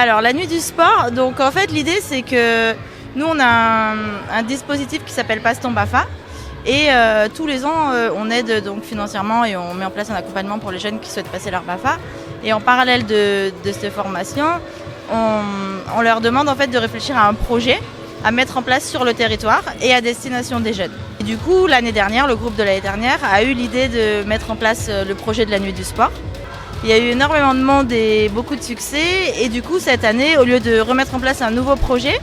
Alors la nuit du sport, donc en fait l'idée c'est que nous on a un dispositif qui s'appelle Passe ton BAFA et tous les ans on aide donc financièrement et on met en place un accompagnement pour les jeunes qui souhaitent passer leur BAFA. Et en parallèle de cette formation, on leur demande en fait de réfléchir à un projet à mettre en place sur le territoire et à destination des jeunes. Et du coup l'année dernière, le groupe de l'année dernière a eu l'idée de mettre en place le projet de la nuit du sport. Il y a eu énormément de monde et beaucoup de succès et du coup cette année, au lieu de remettre en place un nouveau projet,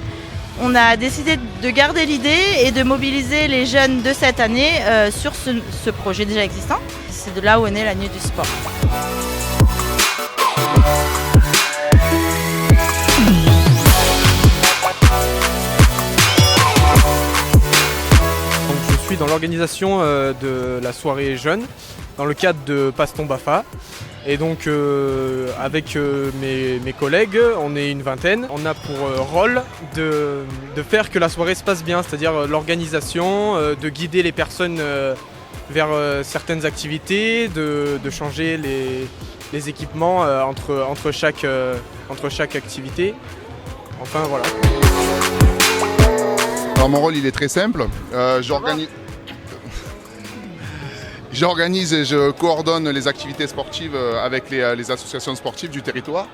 on a décidé de garder l'idée et de mobiliser les jeunes de cette année sur ce projet déjà existant. C'est de là où est née la nuit du sport. Donc, je suis dans l'organisation de la soirée jeune dans le cadre de Passe ton BAFA. Et donc avec mes collègues, on est une vingtaine, on a pour rôle de faire que la soirée se passe bien, c'est-à-dire l'organisation, de guider les personnes vers certaines activités, de changer les équipements entre chaque activité. Enfin voilà. Alors mon rôle il est très simple, J'organise et je coordonne les activités sportives avec les associations sportives du territoire.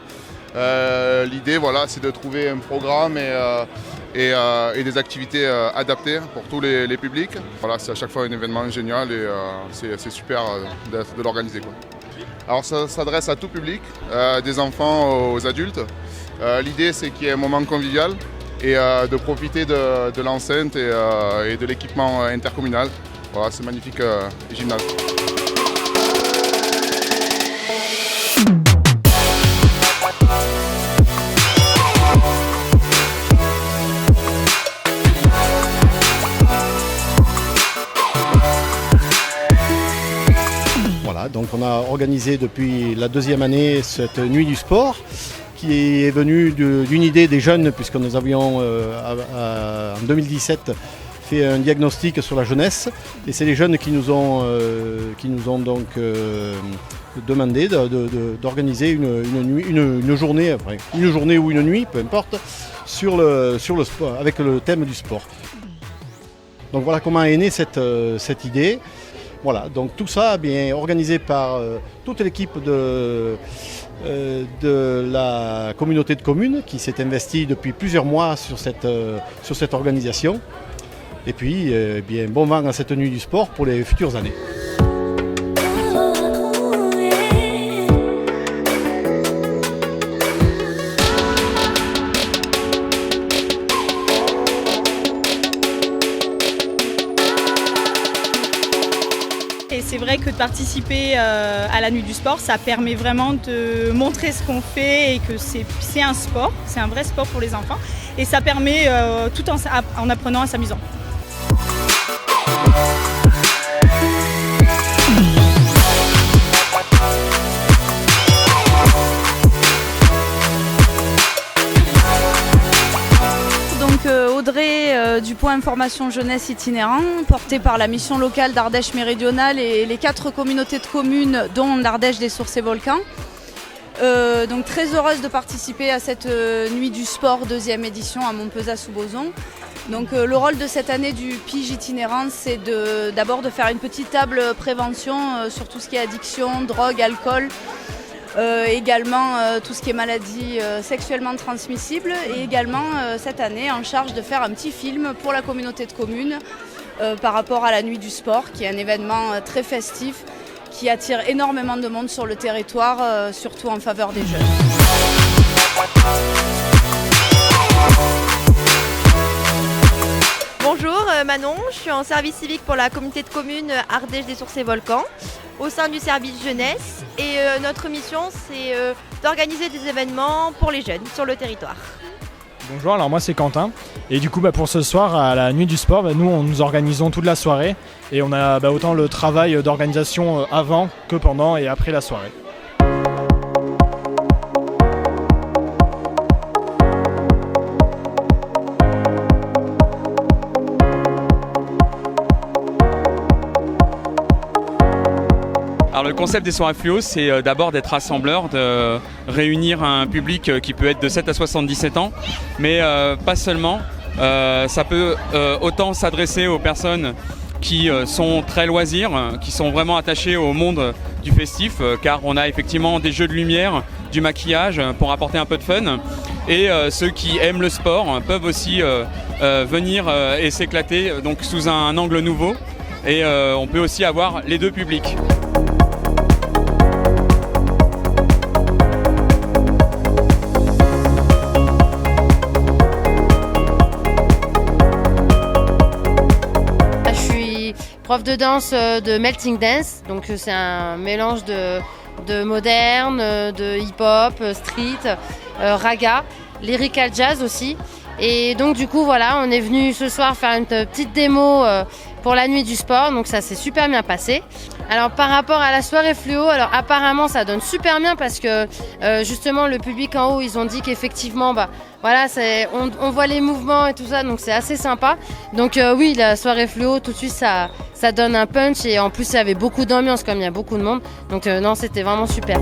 L'idée voilà, c'est de trouver un programme et des activités adaptées pour tous les publics. Voilà, c'est à chaque fois un événement génial et c'est super de l'organiser, quoi. Alors ça s'adresse à tout public, des enfants aux adultes. L'idée c'est qu'il y ait un moment convivial et de profiter de l'enceinte et de l'équipement intercommunal. Voilà, c'est magnifique gymnase. Voilà, donc on a organisé depuis la 2e année cette nuit du sport qui est venue d'une idée des jeunes puisque nous avions en 2017 fait un diagnostic sur la jeunesse et c'est les jeunes qui nous ont donc demandé d'organiser une journée ou une nuit, peu importe, sur le sport, avec le thème du sport. Donc voilà comment est née cette idée. Voilà, donc tout ça bien organisé par toute l'équipe de la communauté de communes qui s'est investie depuis plusieurs mois sur cette organisation. Et puis, bien, bon vent à cette nuit du sport pour les futures années. Et c'est vrai que de participer à la nuit du sport, ça permet vraiment de montrer ce qu'on fait et que c'est un sport, c'est un vrai sport pour les enfants. Et ça permet tout en apprenant et s'amusant. Donc Audrey du point information jeunesse itinérant, portée par la mission locale d'Ardèche méridionale et les 4 communautés de communes dont l'Ardèche des Sources et Volcans. Donc très heureuse de participer à cette nuit du sport 2e édition à Montpezat-sous-Bozon. Donc le rôle de cette année du PIGE itinérant, c'est d'abord de faire une petite table prévention sur tout ce qui est addiction, drogue, alcool, également tout ce qui est maladies sexuellement transmissibles et également cette année en charge de faire un petit film pour la communauté de communes par rapport à la nuit du sport qui est un événement très festif qui attire énormément de monde sur le territoire, surtout en faveur des jeunes. Bonjour, Manon, je suis en service civique pour la communauté de communes Ardèche des Sources et Volcans au sein du service jeunesse et notre mission c'est d'organiser des événements pour les jeunes sur le territoire. Bonjour, alors moi c'est Quentin et du coup pour ce soir à la nuit du sport, nous nous organisons toute la soirée et on a autant le travail d'organisation avant que pendant et après la soirée. Alors le concept des soirées fluo, c'est d'abord d'être rassembleur, de réunir un public qui peut être de 7 à 77 ans, mais pas seulement. Ça peut autant s'adresser aux personnes qui sont très loisirs, qui sont vraiment attachés au monde du festif, car on a effectivement des jeux de lumière, du maquillage pour apporter un peu de fun. Et ceux qui aiment le sport peuvent aussi venir et s'éclater donc sous un angle nouveau. Et on peut aussi avoir les deux publics. Prof de danse de Melting Dance, donc c'est un mélange de moderne, de hip-hop, street, raga, lyrical jazz aussi. Et donc du coup voilà, on est venu ce soir faire une petite démo pour la nuit du sport, donc ça s'est super bien passé. Alors par rapport à la soirée fluo, alors apparemment ça donne super bien parce que justement le public en haut, ils ont dit qu'effectivement voilà, on voit les mouvements et tout ça, donc c'est assez sympa. Donc oui, la soirée fluo tout de suite ça donne un punch et en plus il y avait beaucoup d'ambiance comme il y a beaucoup de monde, donc non, c'était vraiment super.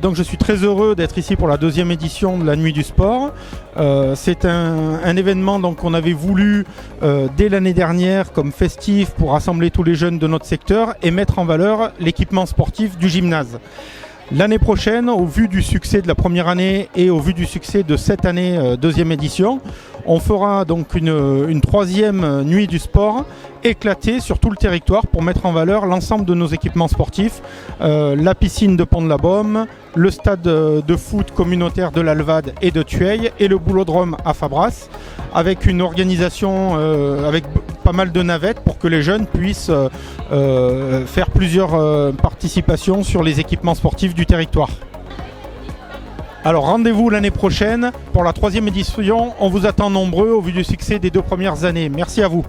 Donc je suis très heureux d'être ici pour la deuxième édition de la Nuit du Sport. C'est un événement qu'on avait voulu dès l'année dernière comme festif pour rassembler tous les jeunes de notre secteur et mettre en valeur l'équipement sportif du gymnase. L'année prochaine, au vu du succès de la première année et au vu du succès de cette année deuxième édition, on fera donc une troisième nuit du sport éclatée sur tout le territoire pour mettre en valeur l'ensemble de nos équipements sportifs, la piscine de Pont-de-la-Baume, le stade de foot communautaire de l'Alvade et de Tueil et le boulodrome à Fabras, avec une organisation avec pas mal de navettes pour que les jeunes puissent faire plusieurs participations sur les équipements sportifs du territoire. Alors rendez-vous l'année prochaine pour la troisième édition. On vous attend nombreux au vu du succès des 2 premières années. Merci à vous.